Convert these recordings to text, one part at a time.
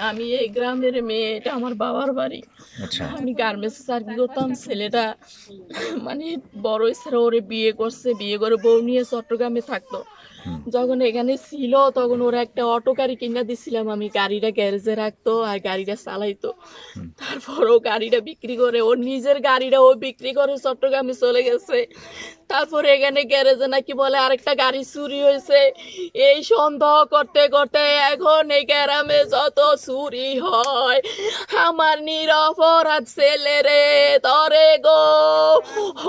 আমি এই গ্রামের মেয়ে, এটা আমার বাবার বাড়ি। আচ্ছা আমি গার্মেন্টসে চাকরি করতাম। ছেলেটা মানে বড় ছেলে ওরে বিয়ে করছে, বিয়ে করে বউ নিয়ে চট্টগ্রামে থাকতো। যখন এখানে ছিল তখন ওরা একটা অটো গাড়ি কিনে দিছিলাম আমি, গাড়িটা গ্যারেজে রাখতো আর গাড়িটা চালাইতো। তারপর ও গাড়িটা বিক্রি করে, ওর নিজের গাড়িটা ও বিক্রি করে চট্টগ্রামে চলে গেছে। তারপরে এখানে গ্যারেজে নাকি বলে আরেকটা গাড়ি চুরি হয়েছে। এই সন্দেহ করতে করতে এখন এই গ্রামে যত চুরি হয়, আমার নিরপরাধ ছেলে রে তরে গো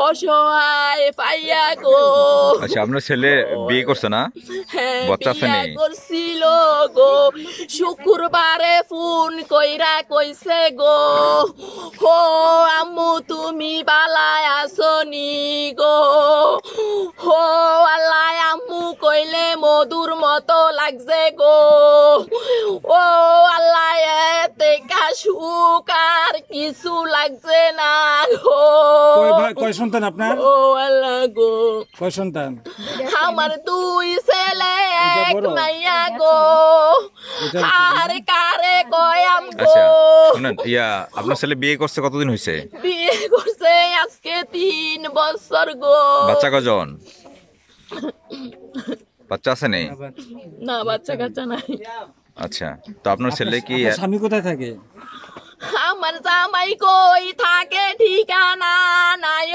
অসহায় পাইয়া গো। আচ্ছা আপনার ছেলে বিয়ে করছে না? হ্যাঁ, বাচ্চা আছে বিয়া নেই? করছিল গো। শুক্রবারে ফোন কইরা কইছে গো, হো আম্মু তুমি বালায় আসনি গো। হো আল্লাহ, আম্মু কইলে মধুর মতো লাগছে গো। ও আল্লাহ, এতে সুখ আর কিছু লাগছে না গো। কয় সন্তান আপনার? ও আল্লাহ গো, কয় সন্তান? আমার দুই ছেলে এক মাইয়া গো। আর কারে কয়াম গো। আচ্ছা শুনেন, আপনার ছেলে বিয়ে করছে কতদিন হয়েছে? বিয়ে করছে আজকে 3 বছর গো। বাচ্চা কজন? বাচ্চা আছে নেই? না, বাচ্চা কাচ্চা নাই। আচ্ছা, তো আপনার ছেলে কি স্বামী কোথায় থাকে? আমার জামাই কই থাকে ঠিকানা নাই।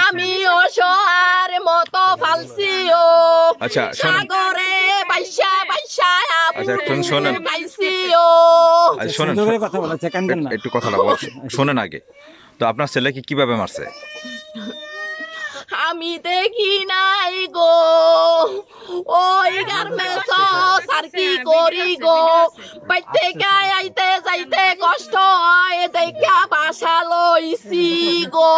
আমি অসহার মতো ফালছিও। আচ্ছা শোনেন, সাগরে বাইসা বাইসা আচ্ছা একটু শোনেন, পাইছিও। আচ্ছা শোনেন, সুন্দর করে কথা বলা, কান্দেন না। একটু কথাটা বল, শোনেন আগে। তো আপনার ছেলেকে কিভাবে মারছে? আমি দেখি নাই গো, ওই গার্মেন্টস আর কি করি গো। বাইতে গায়ে আইতে যাইতে কষ্ট হয় দেখা বাসা লইছি গো।